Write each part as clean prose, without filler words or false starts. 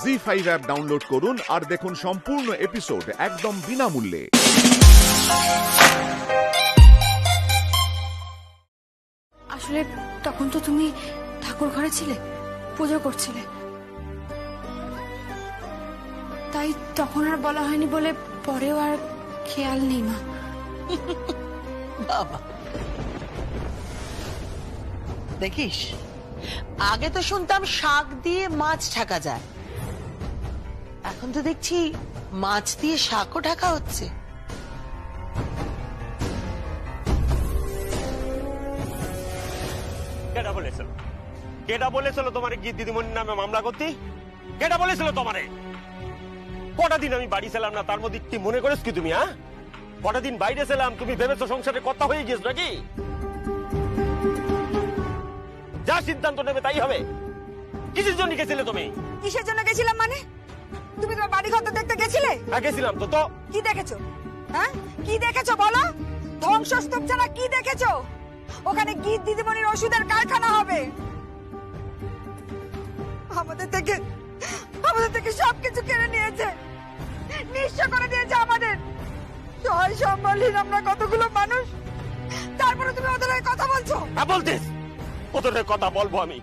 ZEE5 app download করুন আর দেখুন সম্পূর্ণ এপিসোড একদম বিনামূল্যে। আসলে তখন তো তুমি ঠাকুর ঘরে ছিলে, পুজো করছিলে, তাই তখন আর বলা হয়নি বলে পরেও আর খেয়াল নেই মা। বাবা দেখিস, আগে তো শুনতাম শাক দিয়ে মাছ ঢাকা যায়, এখন তো দেখছি মাছ দিয়ে শাকও ঢাকা হচ্ছে। কেডা বলেছিল? কেডা বলেছিল তোমারে গীত দিদিমণির নামে মামলা করতে? কেডা বলেছিল তোমারে? কটা দিন আমি বাড়ি ছিলাম না, তার মধ্যে কি মনে করেছ কি তুমি? হ্যাঁ, কটা দিন বাইরে ছিলাম, তুমি ভেবেছো সংসারে কথা হয়ে গিয়েছ নাকি? যা সিদ্ধান্ত নেবে তাই হবে। কিসের জন্য গেছিলে তুমি? কিসের জন্য গেছিলাম মানে? তুমি তোমার বাড়ি ঘর তো দেখতে গেছিলে? হ্যাঁ গেছিলাম তো। তো কি দেখেছো? হ্যাঁ, কি দেখেছো বলো? ধ্বংসস্তূপ ছাড়া কি দেখেছো? ওখানে গীত দিদিমণির ওষুধের কারখানা হবে। আমাদের থেকে সবকিছু কেড়ে নিয়েছে, নিঃস্ব করে দিয়েছে আমাদের। সহায় সম্বলহীন আমরা কতগুলো মানুষ, তারপরে তুমি ওদের হয়ে কথা বলছো? হ্যাঁ বলতিস, ওদের হয়ে কথা বলবো আমি?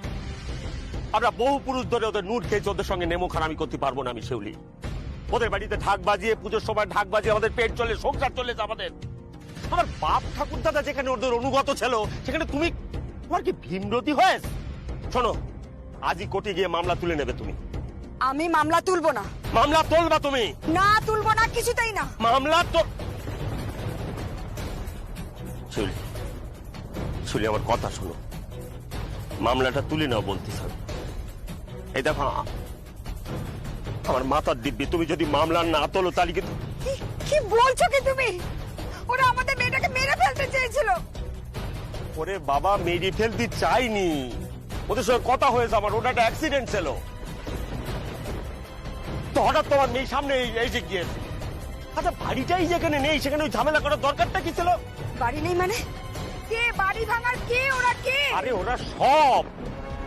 আমরা বহু পুরুষ ধরে ওদের নুট খেয়েছি, ওদের সঙ্গে নেমো খারামি করতে পারবো না আমি শিউলি। ওদের বাড়িতে ঢাক বাজিয়ে, পুজোর সময় ঢাক বাজিয়ে আমাদের পেট চলে, সংসার চলেছে আমাদের। আমার বাপ ঠাকুর দাদা যেখানে ওদের অনুগত ছিল, সেখানে তুমি তোমার কি ভীমরতি হয়েছ? শোনো, আজই কোর্টে গিয়ে মামলা তুলে নেবে তুমি। আমি মামলা তুলবো না। মামলা তুলবা তুমি? না, তুলবো না, কিছুতেই না। মামলা তো শিউলি, শিউলি আমার কথা শোনো, মামলাটা তুলে নাও বলতে স্যার। এই দেখো আমার মাথার দিব্যি, তুমি যদি মামলা না তোলো তাহলে কিন্তু। কি বলছো কি তুমি? ওরা আমাদের মেয়েটাকে মেরে ফেলতে চেয়েছিল। ওরে বাবা, মেরে ফেলতে চাইনি, ওদের সঙ্গে কথা হয়েছে আমার, ওটা একটা অ্যাক্সিডেন্ট ছিল। তো হঠাৎ তোমার মেয়ে সামনে এই যে গিয়েছে। আচ্ছা বাড়িটাই যেখানে নেই, সেখানে ওই ঝামেলা করার দরকারটা কি ছিল? বাড়ি নেই মানে? কে বাড়ি ভাঙার? কে ওরা? কে? আরে ওরা সব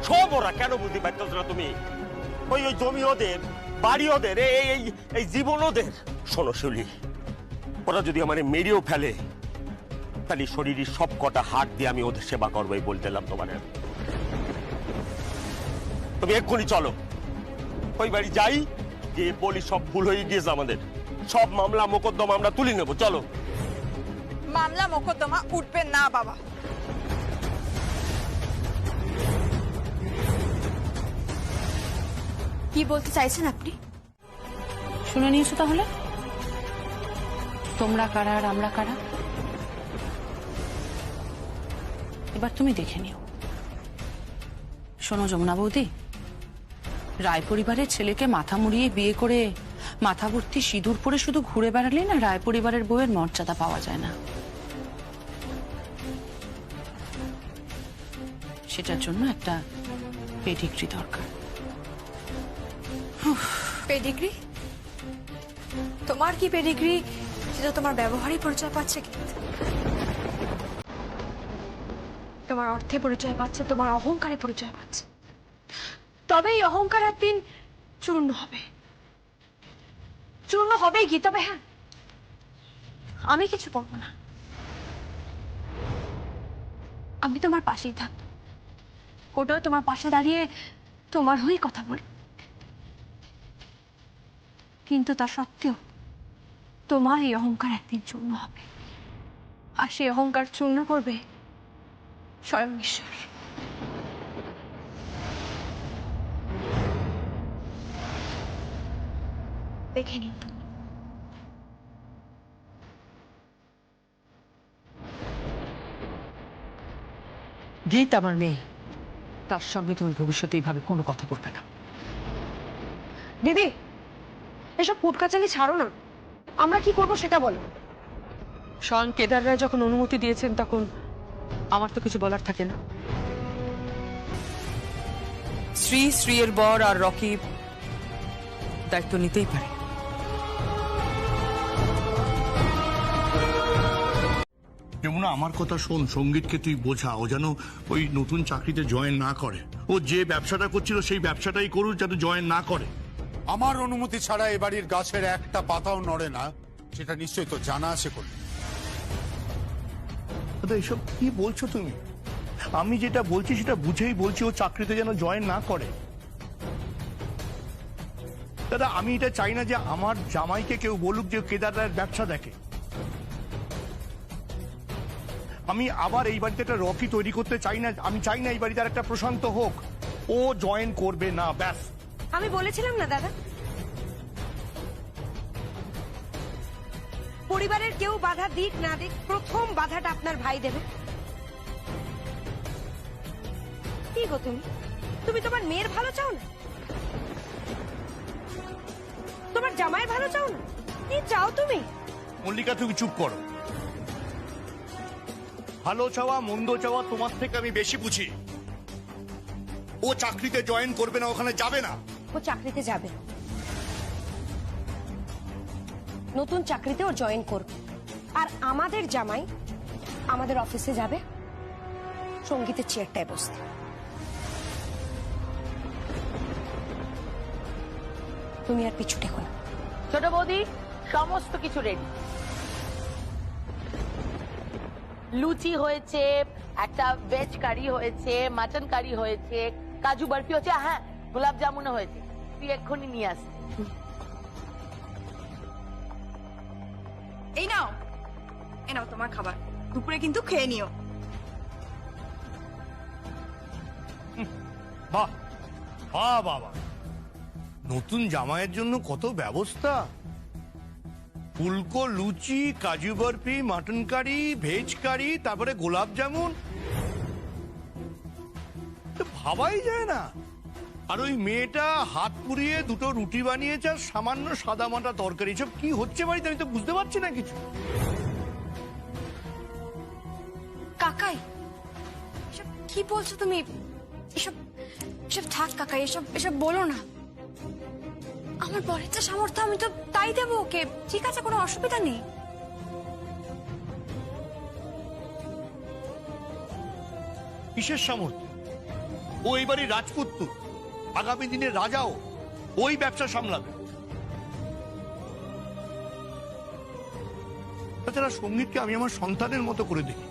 সব ওরা কেন বুঝতে পারছো না তুমি? ওই ওই জমি ওদের, বাড়ি ওদের, এই জীবন ওদের। শোনো শিউলি, ওরা যদি আমার মেরেও ফেলে, তাহলে শরীরের সব কটা হাত দিয়ে আমি ওদের সেবা করবোই বলতে এলাম তোমার। তুমি এক্ষুনি চলো, ওই বাড়ি যাই, যে বলি সব ভুল হয়ে গিয়েছে আমাদের, সব মামলা মোকদ্দমা আমরা তুলে নেবো। চলো। মামলা মোকদ্দমা উঠবে না বাবা। কি বলতে চাইছেন আপনি? শুনে নিয়েছো তাহলে, তোমরা কারা আর আমরা কারা? এবার তুমি দেখে নিও। শোনো যমুনা বৌদি, রায় পরিবারের ছেলেকে মাথা মুড়িয়ে বিয়ে করে মাথা ভর্তি সিঁদুর পরে শুধু ঘুরে বেড়ালেই না রায় পরিবারের বউয়ের মর্যাদা পাওয়া যায় না। সেটার জন্য একটা পেডিগ্রি দরকার। পেডিগ্রি? তোমার কি পেডিগ্রি? সেটা তোমার ব্যবহারই পরিচয় পাচ্ছে, কিন্তু তোমার অর্থে পরিচয় পাচ্ছে, তোমার অহংকারে পরিচয় পাচ্ছে। তবে এই অহংকার একদিন চূর্ণ হবে, চূর্ণ হবে কি। তবে হ্যাঁ, আমি কিছু করবো না, আমি তোমার পাশেই থাকবো, কোটাও তোমার পাশে দাঁড়িয়ে তোমার হয়ে কথা বলি। কিন্তু তা সত্ত্বেও তোমার এই অহংকার একদিন চূর্ণ হবে, আর সেই অহংকার চূর্ণ করবে স্বয়ং ঈশ্বর। দেখে নিন। গীত আমার মেয়ে, তার সঙ্গে তুমি ভবিষ্যতে এইভাবে কোনো কথা বলবে না। দিদি, এসব কোর্ট কাচারি ছাড়ো না, আমরা কি করবো সেটা বলো। স্বয়ং কেদার রায় যখন অনুমতি দিয়েছেন, তখন আমার তো কিছু বলার থাকে না। শ্রী, শ্রীয়ের বর আর রকিব দায়িত্ব নিতেই পারে। যমুনা, আমার কথা শোন, সঙ্গীতকে তুই বোঝা, ও যেন ওই নতুন চাকরিতে জয়েন না করে। ও যে ব্যবসাটা করছিল সেই ব্যবসাটাই করুক, যাতে জয়েন না করে। আমার অনুমতি ছাড়া এ বাড়ির গাছের একটা পাতাও নড়ে না, সেটা নিশ্চয়ই তো জানা আছে করলে। দাদা এসব কি বলছো তুমি? আমি যেটা বলছি সেটা বুঝেই বলছি, ও চাকরিতে যেন জয়েন না করে। দাদা আমি এটা চাই না যে আমার জামাইকে কেউ বলুক যে কেদার রায়ের ব্যবসা দেখে। আমি আবার এই বাড়িতে একটা রকি তৈরি করতে চাই না। আমি চাই না এই বাড়িতে আর একটা প্রশান্ত হোক। ও জয়েন করবে না, ব্যাস। আমি বলেছিলাম না দাদা, পরিবারের কেউ বাধা দিক না দিক, প্রথম বাধাটা আপনার ভাই দেবে। কি গো তুমি, তুমি তোমার মেয়ের ভালো চাও না? তোমার জামাইয়ের ভালো চাও না? কি চাও তুমি? মল্লিকা তুমি চুপ করো। ভালো চাওয়া মন্দ চাওয়া তোমার থেকে আমি বেশি বুঝি। ও চাকরিতে জয়েন করবে না, ওখানে যাবে না। ও চাকরিতে যাবে, নতুন চাকরিতে ও জয়েন করবে। আর আমাদের জামাই আমাদের অফিসে যাবে সঙ্গীতের চেয়ারটায় বসতে। তুমি আর পিছু টেকো না। ছোট বৌদি, সমস্ত কিছু রেডি। লুচি হয়েছে, একটা ভেজ কারি হয়েছে, মাটন কারি হয়েছে, কাজু বরফি হয়েছে, হ্যাঁ গোলাপ জামুনও হয়েছে। তুই এক্ষুনি নিয়ে আস। এই নাও, এ নাও তোমার খাবার, দুপুরে কিন্তু খেয়ে নিও। বাহ বাহ বাবা, নতুন জামাইয়ের জন্য কত ব্যবস্থা। ফুলকো লুচি, কাজু বরফি, মাটন কারি, ভেজ কারি, তারপরে গোলাপ জামুন, ভাবাই যায় না। আর ওই মেয়েটা হাত পুড়িয়ে দুটো রুটি বানিয়েছে আর সামান্য সাদা মাটা তরকারি। এসব কি হচ্ছে বাড়িতে, আমি তো বুঝতে পারছি না কিছু। কাকাই, এসব কি বলছো তুমি? এসব এসব থাক কাকাই, এসব এসব বলো না। আমার বরের যা সামর্থ্য আমি তো তাই দেবো ওকে। ঠিক আছে, কোনো অসুবিধা নেই। কিসের সামর্থ্য? ও এই বাড়ির রাজপুত্র, আগামী দিনের রাজাও। ওই ব্যবসা সামলাবে। তাছাড়া সঙ্গীতকে আমি আমার সন্তানের মতো করে দেখি,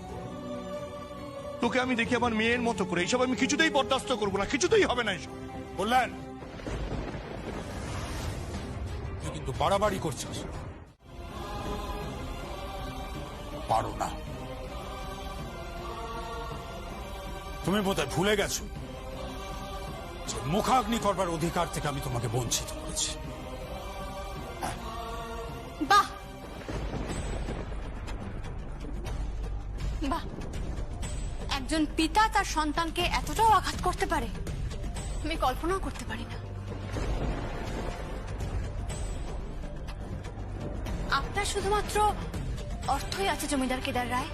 তোকে আমি দেখি আমার মেয়ের মতো করে। এইসব আমি কিছুতেই বরদাস্ত করবো না, কিছুতেই হবে না এসব। বললেন তুই কিন্তু বাড়াবাড়ি করছিস। পারো না। তুমি বোধহয় ভুলে গেছো যে মুখাগ্নি করবার অধিকার থেকে আমি তোমাকে বঞ্চিত করেছি। বাহ বাহ, একজন পিতা তার সন্তানকে এতটাও আঘাত করতে পারে আমি কল্পনাও করতে পারি না। আপনার শুধুমাত্র অর্থই আছে জমিদার কেদার রায়?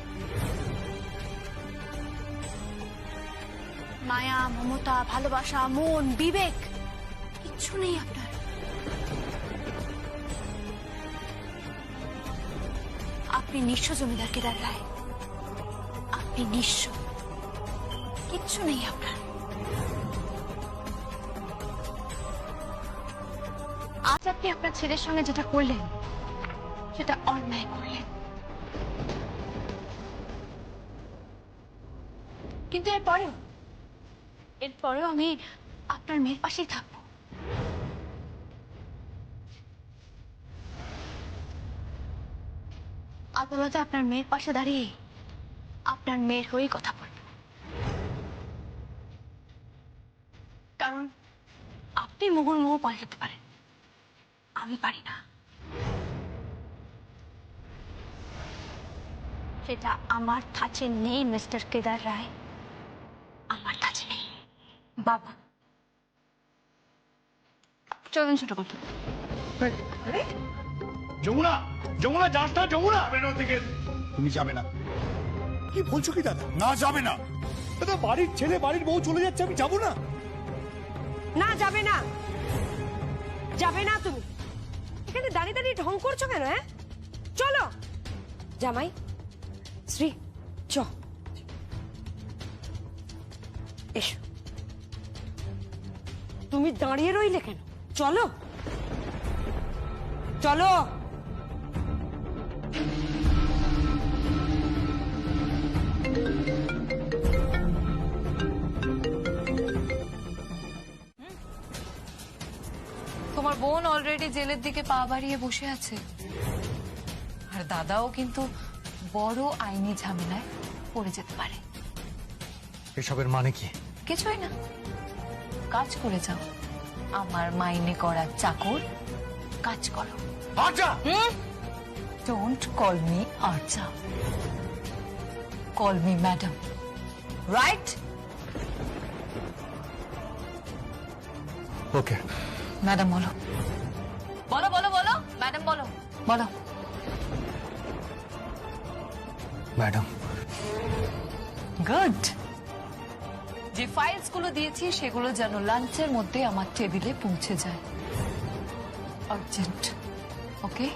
মায়া, মমতা, ভালোবাসা, মন, বিবেক কিচ্ছু নেই আপনার। আপনি নিঃস্ব জমিদার কেদার রায়, আপনি নিঃস্ব, কিচ্ছু নেই আপনার। আজ আপনি আপনার ছেলের সঙ্গে যেটা করলেন সেটা অন্যায় করলেন, কিন্তু এরপরেও আমি আপনার মেয়ের পাশেই থাকবো। আদালতে আপনার মেয়ের পাশে দাঁড়িয়ে আপনার মেয়ের হয়েই কথা বলবো, কারণ আপনি মুহুর্মুহু পাল্টাতে পারেন, আমি পারি না। সেটা আমার কাছে নেই মিস্টার কেদার রায়, আমার কাছে নেই। বাবা চলুন ছোট কথা। যমুনা, যমুনা যাস না, যমুনা থেকে তুমি যাবে না। কি বলছো কি দাদা? না, যাবে না। দাদা বাড়ির ছেলে বাড়ির বউ চলে যাচ্ছে, আমি যাবো না। না, যাবে না, যাবে না। তুমি এখানে দাঁড়িয়ে দাঁড়িয়ে ঢং করছো কেন? হ্যাঁ, চলো। জামাই, শ্রী, চ, এসো। তুমি দাঁড়িয়ে রইলে কেন? চলো। চলো। তোমার বোন অলরেডি জেলের দিকে পা বাড়িয়ে বসে আছে, আর দাদাও কিন্তু বড় আইনি ঝামেলায় পড়ে যেতে পারে। এসবের মানে কি? কিছুই না, কাজ করে যাও, আমার মাইনে করা চাকর, কাজ করো। আচ্ছা, don't call me Archa, call me madam, right? Okay madam বলো, বলো বলো বলো, ম্যাডাম বলো, বলো। ম্যাডাম। গুড। যে ফাইলস গুলো দিয়েছি সেগুলো যেন লাঞ্চের মধ্যে আমার টেবিলে পৌঁছে যায়, urgent. Okay,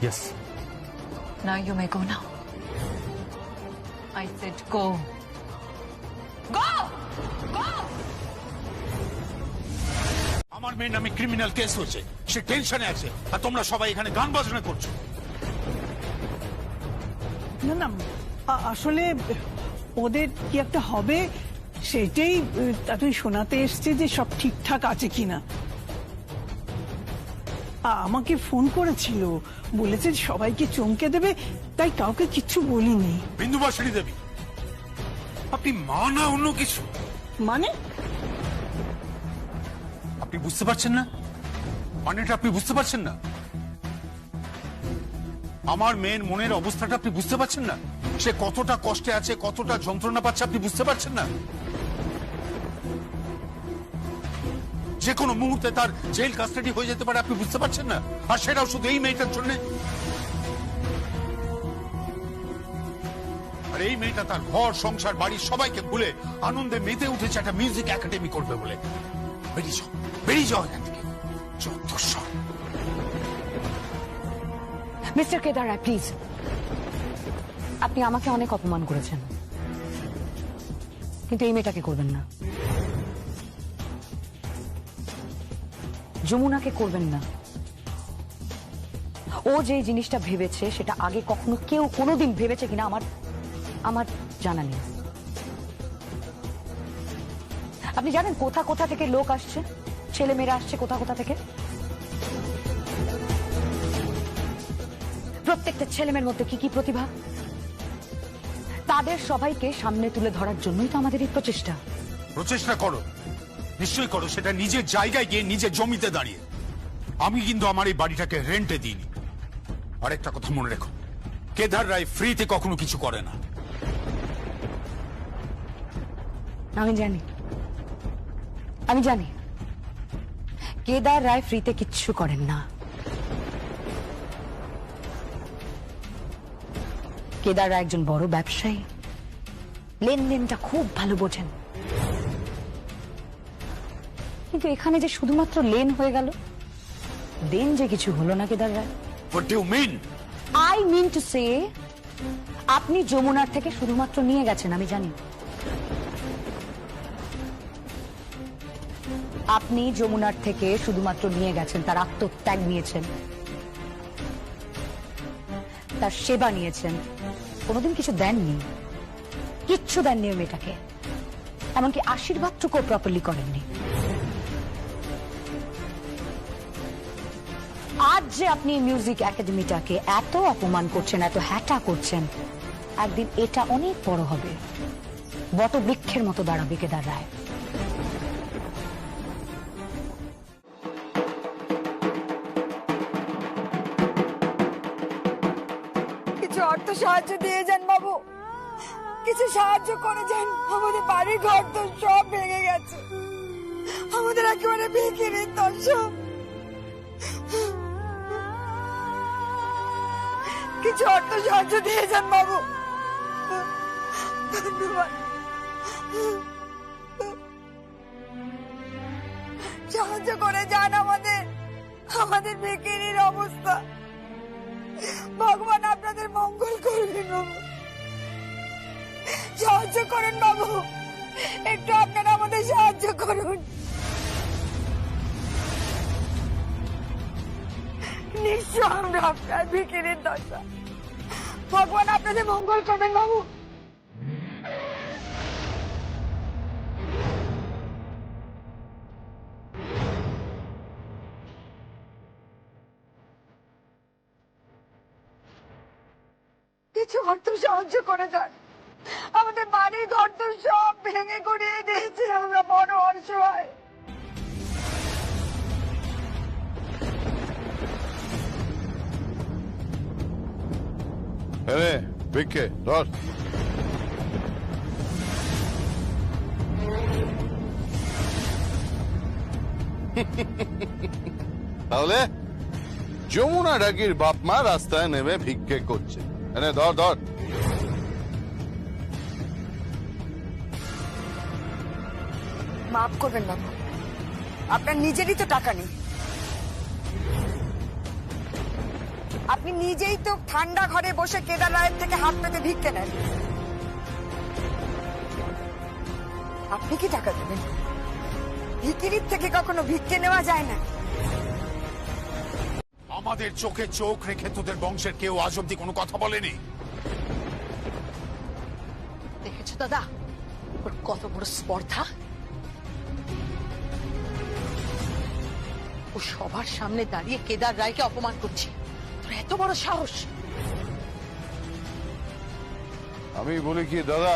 yes. Now you may go now. I said go, go, go. আমার মেয়ের নামে ক্রিমিনাল কেস হচ্ছে, সে টেনশনে আছে, আর তোমরা সবাই এখানে গান বাজনা করছো। না না, আসলে ওদের কি একটা হবে সেটাই তাকে শোনাতে এসছে যে সব ঠিকঠাক আছে কিনা। আমাকে ফোন করেছিল, বলেছে সবাইকে চমকে দেবে, তাই কাউকে কিচ্ছু বলিনি। বিন্দুবাসিনী দেবী, আপনি মা না অন্য কিছু? মানে আপনি বুঝতে পারছেন না? মানেটা আপনি বুঝতে পারছেন না? আমার মেয়ের মনের অবস্থাটা আপনি বুঝতে পারছেন না? সে কতটা কষ্টে আছে, কতটা যন্ত্রণা পাচ্ছে, আপনি বুঝতে পারছেন না? যে কোনো মুহূর্তে তার জেল কাস্টাডি হয়ে যেতে পারে, আপনি বুঝতে পারছেন না? আর সেটাও শুধু এই মেয়েটার জন্য। আর এই মেয়েটা তার ঘর সংসার বাড়ির সবাইকে ভুলে আনন্দে মেতে উঠেছে একটা মিউজিক একাডেমি করবে বলে। বেরিয়ে যাও, বেরিয়ে যাও এখান থেকে, যত সব। মিস্টার কেদার রায়, প্লিজ, আপনি আমাকে অনেক অপমান করেছেন, কিন্তু এই মেয়েটাকে করবেন না, যমুনাকে করবেন না। ও যে জিনিসটা ভেবেছে সেটা আগে কখনো কেউ কোনোদিন ভেবেছে কিনা আমার জানা নেই। আপনি জানেন কোথা কোথা থেকে লোক আসছে, ছেলে মেয়েরা আসছে কোথা কোথা থেকে? প্রত্যেকটা ছেলেমেয়ের মধ্যে কি কি প্রতিভা, তাদের সবাইকে সামনে তুলে ধরার জন্যই তো আমাদের এই প্রচেষ্টা। প্রচেষ্টা করো, নিশ্চয়ই করো, সেটা নিজের জায়গায় গিয়ে নিজের জমিতে দাঁড়িয়ে। আমি কিন্তু আমার এই বাড়িটাকে রেন্টে দিইনি। আরেকটা কথা মনে রেখো, কেদার রায় ফ্রিতে কখনো কিছু করে না। আমি জানি, আমি জানি কেদার রায় ফ্রিতে কিচ্ছু করেন না। কেদার রায় একজন বড় ব্যবসায়ী, লেনদেনটা খুব ভালো বোঝেন। কিন্তু এখানে যে শুধুমাত্র লেন হয়ে গেল, দেন যে কিছু হলো না কেদার রায়। What do you mean? I mean to say, আপনি যমুনার থেকে শুধুমাত্র নিয়ে গেছেন, আমি জানি। আপনি যমুনার থেকে শুধুমাত্র নিয়ে গেছেন, তার আত্মত্যাগ নিয়েছেন, তার সেবা নিয়েছেন, কোনোদিন কিছু দেননি, কিচ্ছু দেননি ওই মেয়েটাকে, এমনকি আশীর্বাদটুকু প্রপারলি করেননি। আজ যে আপনি মিউজিক একাডেমিটাকে এত অপমান করছেন, এত হ্যাটা করছেন, একদিন এটা অনেক বড় হবে, বটবৃক্ষের মতো দাঁড়াবে কেদার রায়। কিছু অর্থ সাহায্য দিয়ে যান বাবু, কিছু সাহায্য করে যান। আমাদের বাড়ি ঘর তো সব ভেঙে গেছে, আমাদের একেবারে ভিখিরি দর্শক। কিছু অর্থ সাহায্য দিয়ে যান বাবু, ধন্যবাদ। সাহায্য করে যান আমাদের, আমাদের ভিখিরির অবস্থা। ভগবান আপনাদের মঙ্গল করবেন বাবু, সাহায্য করুন বাবু, একটু আপনারা আমাদের সাহায্য করুন। নিঃস্ব আমরা আপনার ভিখিরির দশা। ভগবান আপনাদের মঙ্গল করবেন বাবু। কিছু অর্থ সাহায্য করে যান, আমাদের বাড়ি ঘর তো সব ভেঙে গুড়িয়ে দিয়েছে, আমরা বড় অসহায়। ভিক্ষে ধর। তাহলে যমুনা ডাকির বাপ মা রাস্তায় নেমে ভিক্ষে করছে। এনে ধর ধর। মাফ করবেন বাবু, আপনার নিজেরই তো টাকা নেই। আপনি নিজেই তো ঠান্ডা ঘরে বসে কেদার রায়ের থেকে হাত পেতে ভিক্ষে নেন। আপনি কি টাকা দেবেন? ভিখিরির থেকে কখনো ভিক্ষে নেওয়া যায় না। আমাদের চোখে চোখ রেখে তোদের বংশের কেউ আজ অব্দি কোনো কথা বলেনি। দেখেছো দাদা ওর কত বড় স্পর্ধা। ও সবার সামনে দাঁড়িয়ে কেদার রায়কে অপমান করছে। তোর এত বড় সাহস! আমি বলি কি দাদা,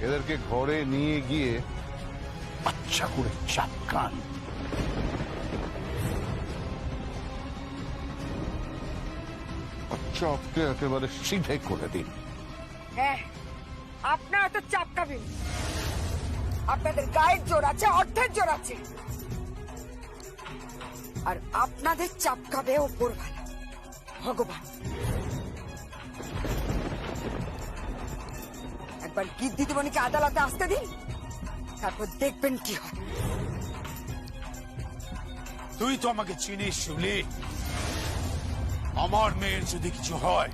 এদেরকে ঘরে নিয়ে গিয়ে আচ্ছা করে চাপকান। চপকে একেবারে সিধে করে দিন। হ্যাঁ, আপনারা তো চাপকাবেন। আপনাদের গায়ের জোর আছে, অর্থের জোর আছে, আর আপনাদের চাপকাবে ওপরওয়ালা ভগবান। একবার গিদ্দি দিদিমণিকে আদালতে আসতে দিন, তারপর দেখবেন কি হয়। তুই তো আমাকে চিনিস শিউলি। আমার মেয়ের যদি কিছু হয়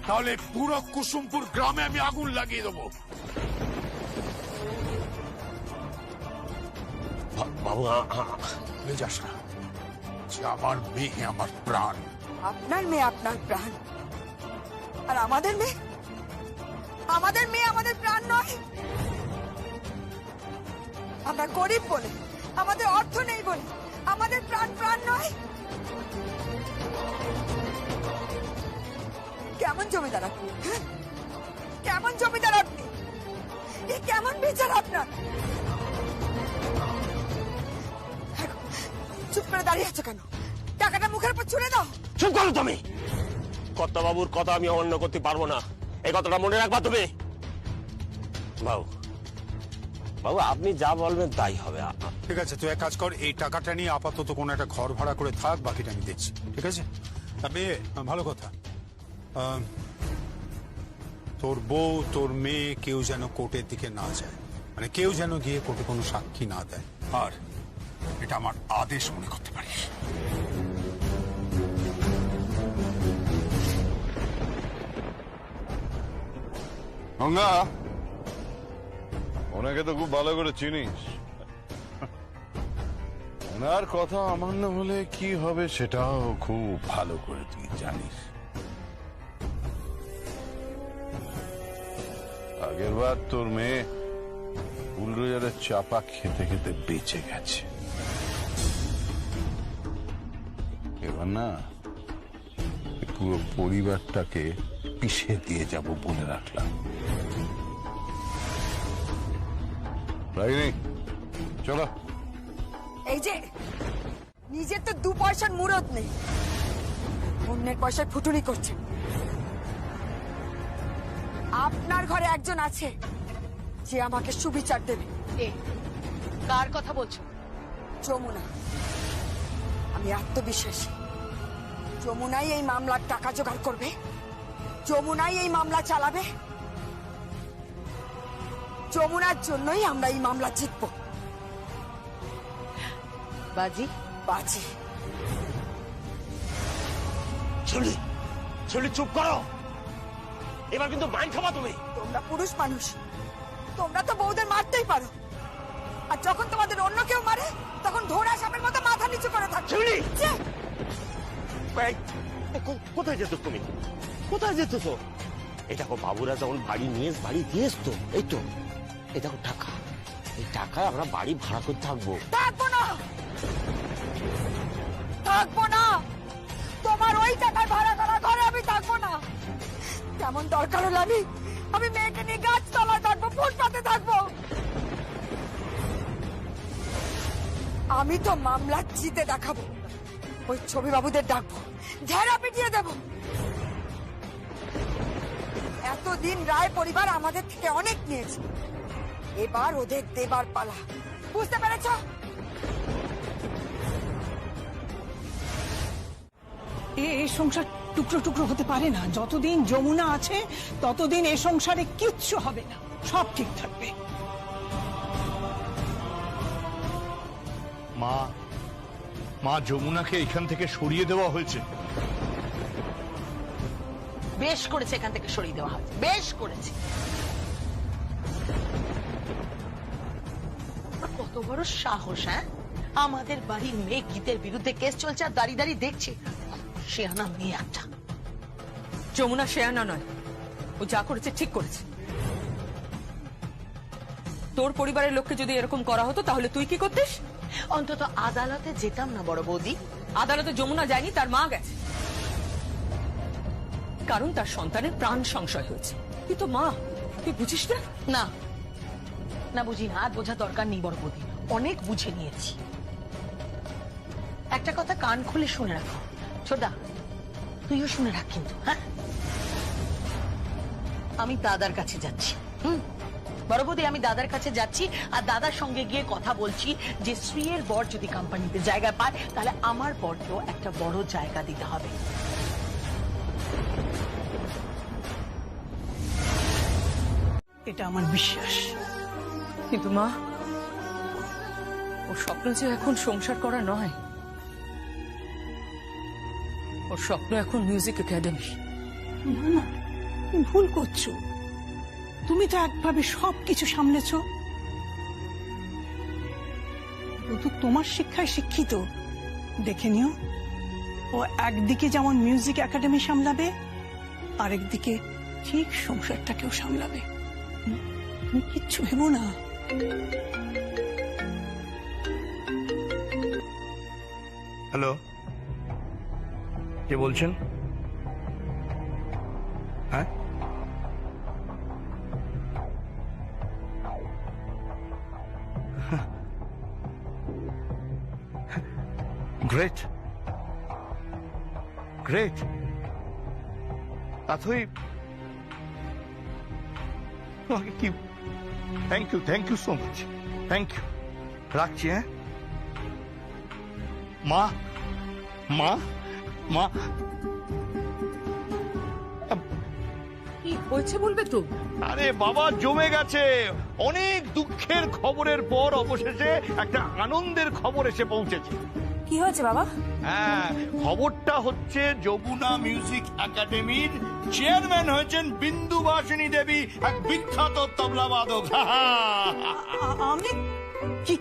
তাহলে পুরো কুসুমপুর গ্রামে আমি আগুন লাগিয়ে দেবো। বাবু ভুলে যাস না যে আমার মেয়ে আমার প্রাণ। আপনার মেয়ে আপনার প্রাণ, আর আমাদের মেয়ে আমাদের মেয়ে আমাদের প্রাণ নয়। আমরা গরিব বলে, আমাদের অর্থ নেই বলে আমাদের প্রাণ প্রাণ নয়। কেমন জমিদার আপনি? হ্যাঁ? কেমন জমিদার আপনি? এ কেমন বিচার আপনার? চুপ করে দাঁড়িয়ে আছো কেন? টাকাটা মুখের উপর ছুড়ে দাও। চুপ করো তুমি। কর্তাবাবুর কথা আমি অমান্য করতে পারবো না, এই কথাটা মনে রাখবা তুমি। বাবু বাবু আপনি যা বলবেন তাই হবে। ঠিক আছে, তুই এক কাজ কর, এই টাকাটা নিয়ে আপাতত কোনো একটা ঘর ভাড়া করে থাক, বাকিটা আমি দেখছি। ঠিক আছে? তবে ভালো কথা, তোর বউ তোর মেয়ে কেউ যেন কোর্টের দিকে না যায়, মানে কেউ যেন গিয়ে কোর্টে কোনো সাক্ষী না দেয়। আর এটা আমার আদেশ মনে করতে পারিস। গঙ্গা, ওনাকে তো খুব ভালো করে চিনিস। ওনার কথা অমান্য হলে কি হবে সেটাও খুব ভালো করে তুই জানিস। আগের বার তোর মেয়ে বুলডোজারের চাপা খেতে খেতে বেঁচে গেছে। এবার না পুরো পরিবারটাকে পিষে দিয়ে যাব বলে রাখলাম। চলো। এই যে নিজের তো 2 পয়সার মুরত নেই, অন্যের পয়সায় ফুটুনি করছে। আপনার ঘরে একজন আছে যে আমাকে সুবিচার দেবে। কার কথা বলছো? যমুনা। আমি আত্মবিশ্বাসী, যমুনাই এই মামলার টাকা জোগাড় করবে, যমুনাই এই মামলা চালাবে, যমুনার জন্যই আমরা এই মামলা জিতব। বাজি বাজি। চলি চলি, চুপ করো, এবার কিন্তু মাইন খাবা তুমি। তোমরা পুরুষ মানুষ, তোমরা তো বউদের মারতেই পারো, আর যখন তোমাদের অন্য কেউ মারে তখন ঘোড়া সাপের মতো মাথা নিচু করে থাকো। কোথায় যেত তুমি? কোথায় যেত তো? এই দেখো বাবুরা যখন বাড়ি দিয়েছ তো, এই তো এই দেখো টাকা, এই টাকায় আমরা বাড়ি ভাড়া করে থাকবো। থাকবো না, থাকবো না, তোমার ওই টাকায় ভাড়া করা ঘরে আমি থাকবো না। তেমন দরকার হলে আমি মেয়েকে নিয়ে গাছতলায় থাকবো, ফুটপাতে থাকবো। আমি তো মামলা জিতে দেখাবো, ওই ছবি বাবুদের ডাকবো, ঝেড়া পিটিয়ে দেবো। এতদিন রায় পরিবার আমাদের থেকে অনেক নিয়েছে, এবার ওদের দেবার পালা। বুঝতে পেরেছ? এই সংসার টুকরো টুকরো হতে পারে না। যতদিন যমুনা আছে ততদিন এ সংসারে কিচ্ছু হবে না, সব ঠিক থাকবে। মা যমুনাকে এখান থেকে সরিয়ে দেওয়া হয়েছে। বেশ করেছে এখান থেকে সরিয়ে দেওয়া হয়েছে, বেশ করেছে। কত বড় সাহস! হ্যাঁ, আমাদের বাড়ির মেয়ে গীতের বিরুদ্ধে কেস চলছে আর দাঁড়িয়ে দাঁড়িয়ে দেখছে। শেয়ানা মেয়ে একটা। যমুনা শেয়ানা নয়, ও যা করেছে ঠিক করেছে। তোর পরিবারের লোককে যদি এরকম করা হতো তাহলে তুই কি করতিস? অন্তত আদালতে যেতাম না বড় বৌদি। আদালতে যমুনা যায়নি, তার মা গেছে, কারণ তার সন্তানের প্রাণ সংশয় হয়েছে। তুই তো মা, তুই বুঝিস না? না না, বুঝি না, আর বোঝা দরকার নেই বড় বৌদি, অনেক বুঝে নিয়েছি। একটা কথা কান খুলে শুনে রাখো ছোটদা, তুইও শুনে রাখ কিন্তু। হ্যাঁ, আমি দাদার কাছে যাচ্ছি। বড় বৌদি, আমি দাদার কাছে যাচ্ছি আর দাদার সঙ্গে গিয়ে কথা বলছি যে শ্রীয়ের বর যদি কোম্পানিতে জায়গা পায় তাহলে আমার বরকেও একটা বড় জায়গা দিতে হবে। এটা আমার বিশ্বাস। কিন্তু মা, ওর স্বপ্ন যে এখন সংসার করা নয়, ওর স্বপ্ন এখন মিউজিক একাডেমি। না না, তুমি ভুল করছো। তুমি তো একভাবে সবকিছু সামলেছ। ও তো তোমার শিক্ষায় শিক্ষিত, দেখে নিও। ও একদিকে যেমন মিউজিক একাডেমি সামলাবে, আরেকদিকে ঠিক সংসারটাকেও সামলাবে। তুমি কিচ্ছু ভেবো না। হ্যালো, কে বলছেন? হ্যাঁ, গ্রেট গ্রেট। তাথই কি, thank you so much, thank you. রাখছি। হ্যাঁ মা, মা মা কি হয়েছে বলবে তো? আরে বাবা, জমে গেছে। অনেক দুঃখের খবরের পর অবশেষে একটা আনন্দের খবর এসে পৌঁছেছে। কি হয়েছে বাবা? হ্যাঁ, খবরটা হচ্ছে যমুনা মিউজিক একাডেমির চেয়ারম্যান হয়েছেন বিন্দুবাসিনী দেবী, এক বিখ্যাত তবলা বাদক। আমি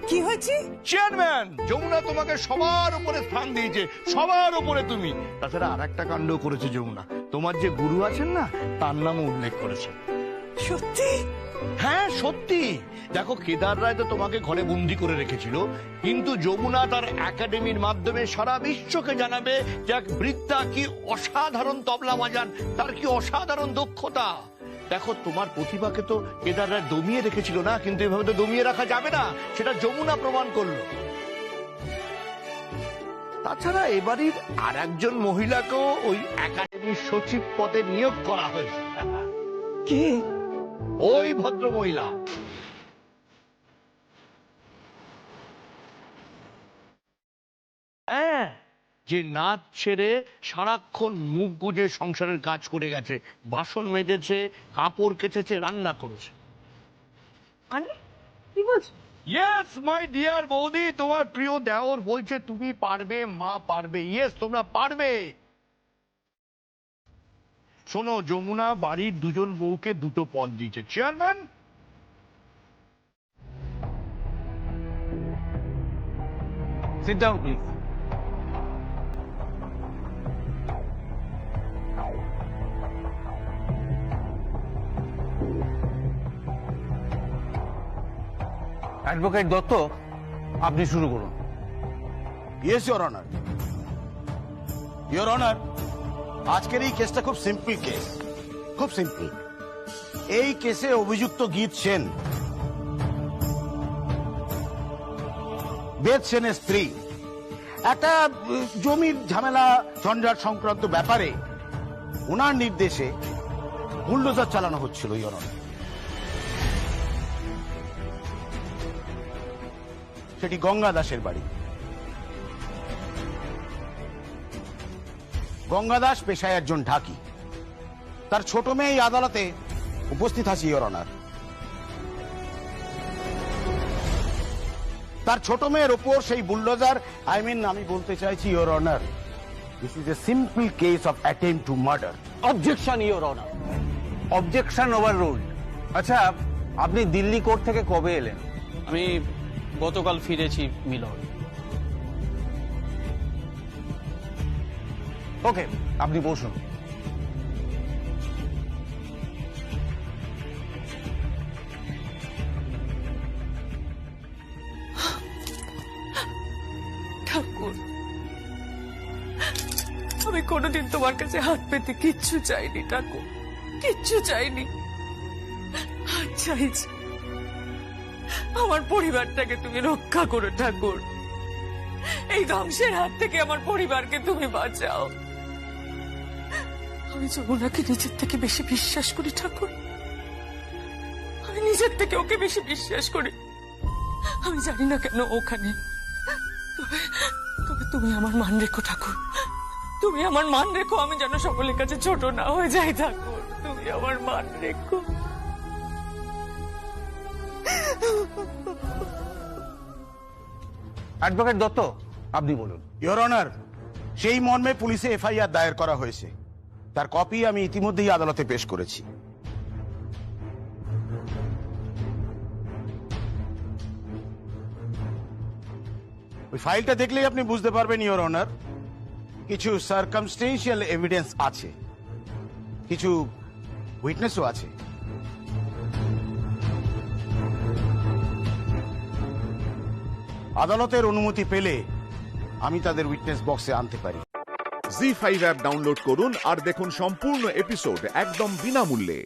কি হয়েছে? চেয়ারম্যান। যমুনা তোমাকে সবার উপরে স্থান দিয়েছে, সবার উপরে তুমি। তাছাড়া আর একটা কাণ্ড করেছে যমুনা, তোমার যে গুরু আছেন না, তার নামও উল্লেখ করেছে। সত্যি? হ্যাঁ সত্যি। দেখো, কেদার রায় তো তোমাকে ঘরে বন্দি করে রেখেছিল, কিন্তু যমুনা তার একাডেমির মাধ্যমে সারা বিশ্বকে জানাবে যে এক বৃদ্ধা কি অসাধারণ তবলা বাজান, তার কি অসাধারণ দক্ষতা। দেখো, তোমার প্রতিভাকে তো কেদার রায় দমিয়ে রেখেছিল না, কিন্তু এভাবে তো দমিয়ে রাখা যাবে না, সেটা যমুনা প্রমাণ করলো। তাছাড়া এবারের আর একজন মহিলাকেও ওই একাডেমির সচিব পদে নিয়োগ করা হয়েছে। কে? ওই ভদ্র মহিলা। হ্যাঁ, যে নাচ ছেড়ে সারাক্ষণ মুখ গুজে সংসারের কাজ করে গেছে, বাসন মেজেছে, কাপড় কেচেছে, রান্না করেছে। কি বলছো? ইয়েস মাই ডিয়ার বৌদি, তোমার প্রিয় দেওর বলছে তুমি পারবে, মা পারবে। ইয়েস, তোমরা পারবে। শোনো, যমুনা বাড়ির দুজন বউকে দুটো পদ দিয়েছে। Chairman, sit down please. Advocate Dutta, আপনি শুরু করুন। Yes your honour. Your honour, আজকের এই কেসটা খুব সিম্পল কেস, খুব সিম্পল। এই কেসে অভিযুক্ত গীত সেন, বেদ সেনের স্ত্রী, একটা জমির ঝামেলা ঝঞ্ঝাট সংক্রান্ত ব্যাপারে ওনার নির্দেশে বুলডোজার চালানো হচ্ছিল ইওর অনার। সেটি গঙ্গা দাসের বাড়ি। গঙ্গা দাস পেশায় একজন ঢাকি। তার ছোট মেয়ে এই আদালতে উপস্থিত আছে ইওর অনার। তার ছোট মেয়ের ওপর সেই বুলডোজার, আমি বলতে চাইছি your honour, this is a simple case of attempt to murder. Objection your honour, objection over ruled. আচ্ছা, আপনি দিল্লি কোর্ট থেকে কবে এলেন? আমি গতকাল ফিরেছি মিলন। ওকে, আপনি বসুন। ঠাকুর, আমি কোনোদিন তোমার কাছে হাত পেতে কিচ্ছু চাইনি ঠাকুর, কিচ্ছু চাইনি। হাত চাইছি আমার পরিবারটাকে তুমি রক্ষা করো ঠাকুর। এই ধ্বংসের হাত থেকে আমার পরিবারকে তুমি বাঁচাও। আমি যমুনাকে নিজের থেকে বেশি বিশ্বাস করি ঠাকুর, আমি নিজের থেকে ওকে বেশি বিশ্বাস করি। আমি জানি না কেন ওখানে, তবে তুমি আমার মান রেখো ঠাকুর, তুমি আমার মান রেখো। আমি যেন সকলের কাছে ছোট না হয়ে যাই ঠাকুর, তুমি আমার মান রেখো। অ্যাডভোকেট দত্ত, আপনি বলুন। ইওর অনার, সেই মর্মে পুলিশে এফআইআর দায়ের করা হয়েছে। তার কপি আমি ইতিমধ্যেই আদালতে পেশ করেছি। ওই ফাইলটা দেখলেই আপনি বুঝতে পারবেন ইওর অনার, কিছু সার্কামস্টেন্সিয়াল এভিডেন্স আছে, কিছু উইটনেসও আছে। আদালতের অনুমতি পেলে আমি তাদের উইটনেস বক্সে আনতে পারি। জি5 অ্যাপ ডাউনলোড করুন আর দেখুন সম্পূর্ণ এপিসোড একদম বিনামূল্যে।